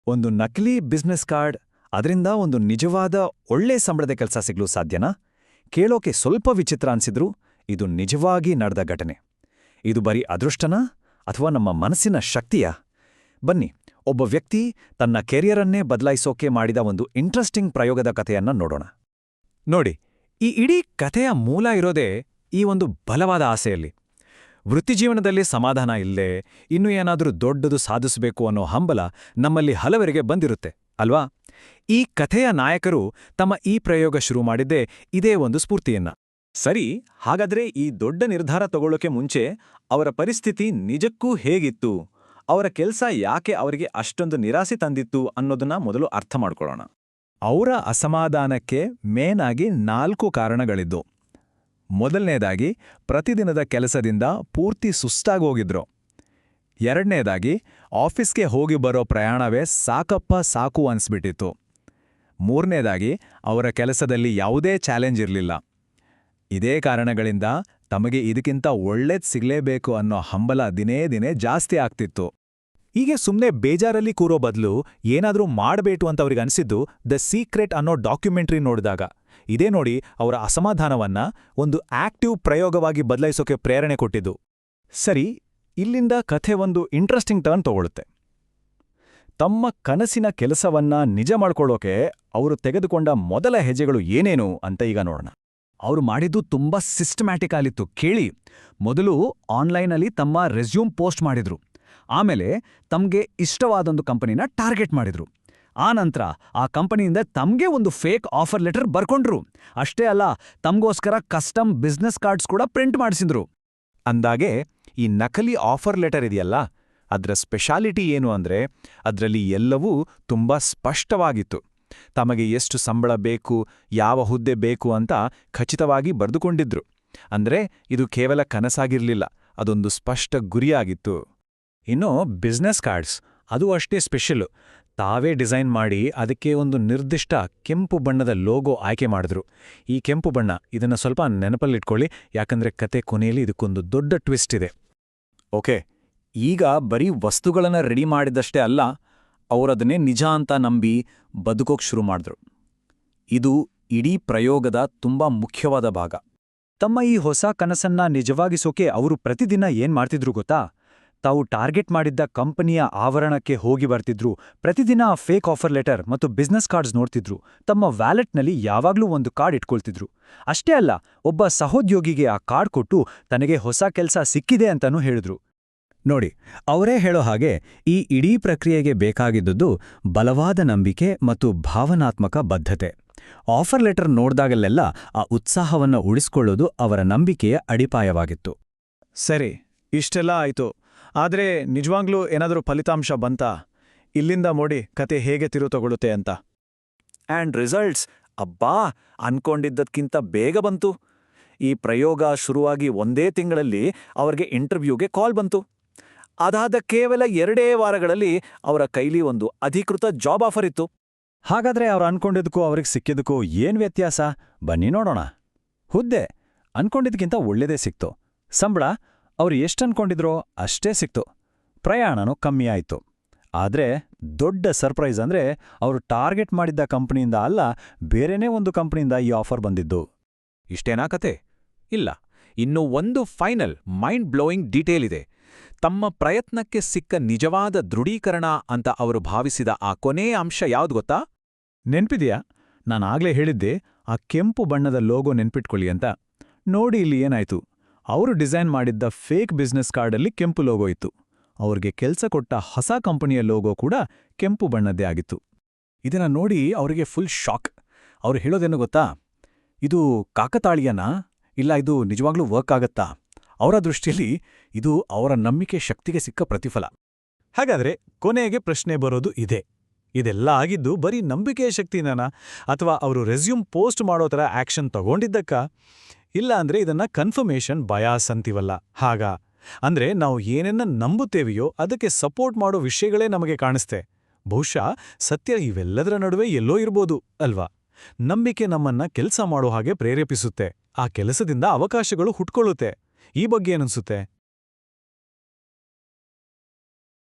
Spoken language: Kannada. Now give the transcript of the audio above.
ಒಂದು ನಕಲಿ ಬಿಸ್ನೆಸ್ ಕಾರ್ಡ್, ಅದರಿಂದ ಒಂದು ನಿಜವಾದ ಒಳ್ಳೆ ಸಂಬಳದ ಕೆಲಸ ಸಿಗ್ಲು ಸಾಧ್ಯನಾ? ಕೇಳೋಕೆ ಸ್ವಲ್ಪ ವಿಚಿತ್ರ ಅನ್ಸಿದ್ರು ಇದು ನಿಜವಾಗಿ ನಡೆದ ಘಟನೆ. ಇದು ಬರೀ ಅದೃಷ್ಟನಾ ಅಥವಾ ನಮ್ಮ ಮನಸ್ಸಿನ ಶಕ್ತಿಯಾ? ಬನ್ನಿ, ಒಬ್ಬ ವ್ಯಕ್ತಿ ತನ್ನ ಕೆರಿಯರನ್ನೇ ಬದಲಾಯಿಸೋಕೆ ಮಾಡಿದ ಒಂದು ಇಂಟ್ರೆಸ್ಟಿಂಗ್ ಪ್ರಯೋಗದ ಕಥೆಯನ್ನ ನೋಡೋಣ. ನೋಡಿ, ಈ ಇಡೀ ಕಥೆಯ ಮೂಲ ಇರೋದೇ ಈ ಒಂದು ಬಲವಾದ ಆಸೆಯಲ್ಲಿ. ವೃತ್ತಿಜೀವನದಲ್ಲಿ ಸಮಾಧಾನ ಇಲ್ಲದೆ ಇನ್ನೂ ಏನಾದರೂ ದೊಡ್ಡದು ಸಾಧಿಸಬೇಕು ಅನ್ನೋ ಹಂಬಲ ನಮ್ಮಲ್ಲಿ ಹಲವರಿಗೆ ಬಂದಿರುತ್ತೆ ಅಲ್ವಾ? ಈ ಕಥೆಯ ನಾಯಕರು ತಮ್ಮ ಈ ಪ್ರಯೋಗ ಶುರು ಮಾಡಿದ್ದೇ ಇದೇ ಒಂದು ಸ್ಫೂರ್ತಿಯನ್ನ. ಸರಿ, ಹಾಗಾದ್ರೆ ಈ ದೊಡ್ಡ ನಿರ್ಧಾರ ತಗೊಳ್ಳೋಕೆ ಮುಂಚೆ ಅವರ ಪರಿಸ್ಥಿತಿ ನಿಜಕ್ಕೂ ಹೇಗಿತ್ತು, ಅವರ ಕೆಲಸ ಯಾಕೆ ಅವರಿಗೆ ಅಷ್ಟೊಂದು ನಿರಾಸೆ ತಂದಿತ್ತು ಅನ್ನೋದನ್ನ ಮೊದಲು ಅರ್ಥ ಮಾಡ್ಕೊಳ್ಳೋಣ. ಅವರ ಅಸಮಾಧಾನಕ್ಕೆ ಮೇನಾಗಿ 4 ಕಾರಣಗಳಿದ್ದು. ಮೊದಲನೇದಾಗಿ, ಪ್ರತಿದಿನದ ಕೆಲಸದಿಂದ ಪೂರ್ತಿ ಸುಸ್ತಾಗೋಗಿದ್ರು. ಎರಡನೇದಾಗಿ, ಆಫೀಸ್ಗೆ ಹೋಗಿ ಬರೋ ಪ್ರಯಾಣವೇ ಸಾಕು ಅನ್ಸ್ಬಿಟ್ಟಿತ್ತು. ಮೂರನೇದಾಗಿ, ಅವರ ಕೆಲಸದಲ್ಲಿ ಯಾವುದೇ ಚಾಲೆಂಜ್ ಇರಲಿಲ್ಲ. ಇದೇ ಕಾರಣಗಳಿಂದ ತಮಗೆ ಇದಕ್ಕಿಂತ ಒಳ್ಳೇದ್ ಸಿಗ್ಲೇಬೇಕು ಅನ್ನೋ ಹಂಬಲ ದಿನೇ ಜಾಸ್ತಿ ಆಗ್ತಿತ್ತು. ಹೀಗೆ ಸುಮ್ನೆ ಬೇಜಾರಲ್ಲಿ ಕೂರೋ ಬದಲು ಏನಾದ್ರೂ ಮಾಡಬೇಕು ಅಂತ ಅವ್ರಿಗೆ ಅನ್ಸಿದ್ದು ದ ಸೀಕ್ರೆಟ್ ಅನ್ನೋ ಡಾಕ್ಯುಮೆಂಟ್ರಿ ನೋಡಿದಾಗ. ಇದೇ ನೋಡಿ ಅವರ ಅಸಮಾಧಾನವನ್ನ ಒಂದು ಆಕ್ಟಿವ್ ಪ್ರಯೋಗವಾಗಿ ಬದಲಾಯಿಸೋಕೆ ಪ್ರೇರಣೆ ಕೊಟ್ಟಿದ್ದು. ಸರಿ, ಇಲ್ಲಿಂದ ಕಥೆ ಒಂದು ಇಂಟ್ರೆಸ್ಟಿಂಗ್ ಟರ್ನ್ ತಗೊಳುತ್ತೆ. ತಮ್ಮ ಕನಸಿನ ಕೆಲಸವನ್ನ ನಿಜ ಮಾಡ್ಕೊಳ್ಳೋಕೆ ಅವರು ತೆಗೆದುಕೊಂಡ ಮೊದಲ ಹೆಜ್ಜೆಗಳು ಏನೇನು ಅಂತ ಈಗ ನೋಡೋಣ. ಅವರು ಮಾಡಿದ್ದು ತುಂಬಾ ಸಿಸ್ಟಮ್ಯಾಟಿಕ್ ಆಗಿತ್ತು. ಕೇಳಿ, ಮೊದಲು ಆನ್ಲೈನಲ್ಲಿ ತಮ್ಮ ರೆಸ್ಯೂಮ್ ಪೋಸ್ಟ್ ಮಾಡಿದ್ರು. ಆಮೇಲೆ ತಮ್ಗೆ ಇಷ್ಟವಾದೊಂದು ಕಂಪನಿನ ಟಾರ್ಗೆಟ್ ಮಾಡಿದ್ರು. ಆನಂತರ ಆ ಕಂಪನಿಯಿಂದ ತಮ್ಗೆ ಒಂದು ಫೇಕ್ ಆಫರ್ ಲೆಟರ್ ಬರ್ಕೊಂಡ್ರು. ಅಷ್ಟೇ ಅಲ್ಲ, ತಮ್ಗೋಸ್ಕರ ಕಸ್ಟಮ್ ಬಿಸ್ನೆಸ್ ಕಾರ್ಡ್ಸ್ ಕೂಡ ಪ್ರಿಂಟ್ ಮಾಡಿಸಿದ್ರು. ಅಂದಾಗೆ ಈ ನಕಲಿ ಆಫರ್ ಲೆಟರ್ ಇದೆಯಲ್ಲ, ಅದರ ಸ್ಪೆಷಾಲಿಟಿ ಏನು ಅಂದ್ರೆ ಅದರಲ್ಲಿ ಎಲ್ಲವೂ ತುಂಬಾ ಸ್ಪಷ್ಟವಾಗಿತ್ತು. ತಮಗೆ ಎಷ್ಟು ಸಂಬಳ ಬೇಕು, ಯಾವ ಹುದ್ದೆ ಬೇಕು ಅಂತ ಖಚಿತವಾಗಿ ಬರೆದುಕೊಂಡಿದ್ರು. ಅಂದ್ರೆ ಇದು ಕೇವಲ ಕನಸಾಗಿರ್ಲಿಲ್ಲ, ಅದೊಂದು ಸ್ಪಷ್ಟ ಗುರಿಯಾಗಿತ್ತು. ಇನ್ನು ಬಿಸ್ನೆಸ್ ಕಾರ್ಡ್ಸ್, ಅದು ಅಷ್ಟೇ ಸ್ಪೆಷಲ್ಲು. ತಾವೇ ಡಿಸೈನ್ ಮಾಡಿ ಅದಕ್ಕೆ ಒಂದು ನಿರ್ದಿಷ್ಟ ಕೆಂಪು ಬಣ್ಣದ ಲೋಗೋ ಆಯ್ಕೆ ಮಾಡಿದ್ರು. ಈ ಕೆಂಪು ಬಣ್ಣ, ಇದನ್ನ ಸ್ವಲ್ಪ ನೆನಪಲ್ಲಿಟ್ಕೊಳ್ಳಿ, ಯಾಕಂದ್ರೆ ಕತೆ ಕೊನೆಯಲ್ಲಿ ಇದಕ್ಕೊಂದು ದೊಡ್ಡ ಟ್ವಿಸ್ಟ್ ಇದೆ. ಓಕೆ, ಈಗ ಬರೀ ವಸ್ತುಗಳನ್ನ ರೆಡಿ ಮಾಡಿದಷ್ಟೇ ಅಲ್ಲ, ಅವರದನ್ನೇ ನಿಜ ಅಂತ ನಂಬಿ ಬದುಕೋಕ್ ಶುರು ಮಾಡಿದ್ರು. ಇದು ಇಡೀ ಪ್ರಯೋಗದ ತುಂಬಾ ಮುಖ್ಯವಾದ ಭಾಗ. ತಮ್ಮ ಈ ಹೊಸ ಕನಸನ್ನ ನಿಜವಾಗಿಸೋಕೆ ಅವರು ಪ್ರತಿದಿನ ಏನ್ ಮಾಡ್ತಿದ್ರು ಗೊತ್ತಾ? ತಾವು ಟಾರ್ಗೆಟ್ ಮಾಡಿದ್ದ ಕಂಪನಿಯ ಆವರಣಕ್ಕೆ ಹೋಗಿ ಬರ್ತಿದ್ರು. ಪ್ರತಿದಿನ ಫೇಕ್ ಆಫರ್ ಲೆಟರ್ ಮತ್ತು ಬಿಸ್ನೆಸ್ ಕಾರ್ಡ್ಸ್ ನೋಡ್ತಿದ್ರು. ತಮ್ಮ ವ್ಯಾಲೆಟ್ನಲ್ಲಿ ಯಾವಾಗ್ಲೂ ಒಂದು ಕಾರ್ಡ್ ಇಟ್ಕೊಳ್ತಿದ್ರು. ಅಷ್ಟೇ ಅಲ್ಲ, ಒಬ್ಬ ಸಹೋದ್ಯೋಗಿಗೆ ಆ ಕಾರ್ಡ್ ಕೊಟ್ಟು ತನಗೆ ಹೊಸ ಕೆಲಸ ಸಿಕ್ಕಿದೆ ಅಂತಾನೂ ಹೇಳಿದ್ರು. ನೋಡಿ, ಅವರೇ ಹೇಳೋ ಹಾಗೆ ಈ ಇಡೀ ಪ್ರಕ್ರಿಯೆಗೆ ಬೇಕಾಗಿದ್ದುದು ಬಲವಾದ ನಂಬಿಕೆ ಮತ್ತು ಭಾವನಾತ್ಮಕ ಬದ್ಧತೆ. ಆಫರ್ ಲೆಟರ್ ನೋಡ್ದಾಗಲ್ಲೆಲ್ಲ ಆ ಉತ್ಸಾಹವನ್ನು ಉಳಿಸ್ಕೊಳ್ಳೋದು ಅವರ ನಂಬಿಕೆಯ ಅಡಿಪಾಯವಾಗಿತ್ತು. ಸರಿ, ಇಷ್ಟೆಲ್ಲ ಆಯ್ತು. ಆದ್ರೆ ನಿಜವಾಗ್ಲೂ ಏನಾದರೂ ಫಲಿತಾಂಶ ಬಂತಾ? ಇಲ್ಲಿಂದ ನೋಡಿ ಕತೆ ಹೇಗೆ ತಿರು ತಗೊಳುತ್ತೆ ಅಂತ. ಆ್ಯಂಡ್ ರಿಸಲ್ಟ್ಸ್, ಅಬ್ಬಾ, ಅನ್ಕೊಂಡಿದ್ದಕ್ಕಿಂತ ಬೇಗ ಬಂತು. ಈ ಪ್ರಯೋಗ ಶುರುವಾಗಿ 1 ತಿಂಗಳಲ್ಲಿ ಅವರಿಗೆ ಇಂಟರ್ವ್ಯೂಗೆ ಕಾಲ್ ಬಂತು. ಅದಾದ ಕೇವಲ 2 ವಾರಗಳಲ್ಲಿ ಅವರ ಕೈಲಿ ಒಂದು ಅಧಿಕೃತ ಜಾಬ್ ಆಫರ್ ಇತ್ತು. ಹಾಗಾದ್ರೆ ಅವ್ರು ಅನ್ಕೊಂಡಿದ್ದಕ್ಕೂ ಅವ್ರಿಗೆ ಸಿಕ್ಕಿದ್ದಕ್ಕೂ ಏನ್ ವ್ಯತ್ಯಾಸ? ಬನ್ನಿ ನೋಡೋಣ. ಹುದ್ದೆ ಅನ್ಕೊಂಡಿದ್ದಕ್ಕಿಂತ ಒಳ್ಳೆದೇ ಸಿಕ್ತು. ಸಂಬಳ ಅವ್ರು ಎಷ್ಟನ್ಕೊಂಡಿದ್ರೋ ಅಷ್ಟೇ ಸಿಕ್ತು. ಪ್ರಯಾಣನೂ ಕಮ್ಮಿ ಆಯ್ತು. ಆದ್ರೆ ದೊಡ್ಡ ಸರ್ಪ್ರೈಸ್ ಅಂದ್ರೆ ಅವರು ಟಾರ್ಗೆಟ್ ಮಾಡಿದ್ದ ಕಂಪನಿಯಿಂದ ಅಲ್ಲ, ಬೇರೆನೇ ಒಂದು ಕಂಪನಿಯಿಂದ ಈ ಆಫರ್ ಬಂದಿದ್ದು. ಇಷ್ಟೇನಾ ಕತೆ? ಇಲ್ಲ, ಇನ್ನೂ ಒಂದು ಫೈನಲ್ ಮೈಂಡ್ ಬ್ಲೋಯಿಂಗ್ ಡೀಟೇಲ್ ಇದೆ. ತಮ್ಮ ಪ್ರಯತ್ನಕ್ಕೆ ಸಿಕ್ಕ ನಿಜವಾದ ದೃಢೀಕರಣ ಅಂತ ಅವರು ಭಾವಿಸಿದ ಆ ಕೊನೆಯ ಅಂಶ ಯಾವ್ದು ಗೊತ್ತಾ? ನೆನ್ಪಿದೆಯಾ? ನಾನಾಗ್ಲೇ ಹೇಳಿದ್ದೆ, ಆ ಕೆಂಪು ಬಣ್ಣದ ಲೋಗೋ ನೆನ್ಪಿಟ್ಕೊಳ್ಳಿ ಅಂತ. ನೋಡಿ ಇಲ್ಲಿ ಏನಾಯ್ತು. ಅವರು ಡಿಸೈನ್ ಮಾಡಿದ್ದ ಫೇಕ್ ಬಿಸ್ನೆಸ್ ಕಾರ್ಡಲ್ಲಿ ಕೆಂಪು ಲೋಗೋ ಇತ್ತು. ಅವ್ರಿಗೆ ಕೆಲ್ಸ ಕೊಟ್ಟ ಹೊಸ ಕಂಪನಿಯ ಲೋಗೋ ಕೂಡ ಕೆಂಪು ಬಣ್ಣದ್ದೇ ಆಗಿತ್ತು. ಇದನ್ನ ನೋಡಿ ಅವರಿಗೆ ಫುಲ್ ಶಾಕ್. ಅವ್ರು ಹೇಳೋದೇನು ಗೊತ್ತಾ? ಇದು ಕಾಕತಾಳೀಯನಾ? ಇಲ್ಲ ಇದು ನಿಜವಾಗ್ಲೂ ವರ್ಕ್ ಆಗತ್ತಾ? ಅವರ ದೃಷ್ಟಿಯಲ್ಲಿ ಇದು ಅವರ ನಂಬಿಕೆ ಶಕ್ತಿಗೆ ಸಿಕ್ಕ ಪ್ರತಿಫಲ. ಹಾಗಾದ್ರೆ ಕೊನೆಗೆ ಪ್ರಶ್ನೆ ಬರೋದು ಇದೆ, ಇದೆಲ್ಲ ಆಗಿದ್ದು ಬರೀ ನಂಬಿಕೆಯ ಶಕ್ತಿನಾ ಅಥವಾ ಅವರು ರೆಸ್ಯೂಮ್ ಪೋಸ್ಟ್ ಮಾಡೋ ಥರ ಆಕ್ಷನ್ ತಗೊಂಡಿದ್ದಕ್ಕ? ಇಲ್ಲ ಅಂದ್ರೆ ಇದನ್ನ ಕನ್ಫರ್ಮೇಷನ್ ಬಯಾಸ್ ಅಂತೀವಲ್ಲ ಹಾಗ. ಅಂದ್ರೆ ನಾವು ಏನನ್ನ ನಂಬುತ್ತೇವೆಯೋ ಅದಕ್ಕೆ ಸಪೋರ್ಟ್ ಮಾಡೋ ವಿಷಯಗಳೇ ನಮಗೆ ಕಾಣಿಸ್ತೆ. ಬಹುಶಃ ಸತ್ಯ ಇವೆಲ್ಲದರ ನಡುವೆ ಎಲ್ಲೋ ಇರ್ಬೋದು ಅಲ್ವಾ? ನಂಬಿಕೆ ನಮ್ಮನ್ನ ಕೆಲಸ ಮಾಡೋ ಹಾಗೆ ಪ್ರೇರೇಪಿಸುತ್ತೆ. ಆ ಕೆಲಸದಿಂದ ಅವಕಾಶಗಳು ಹುಟ್ಕೊಳ್ಳುತ್ತೆ. ಈ ಬಗ್ಗೆ ಏನನ್ಸುತ್ತೆ?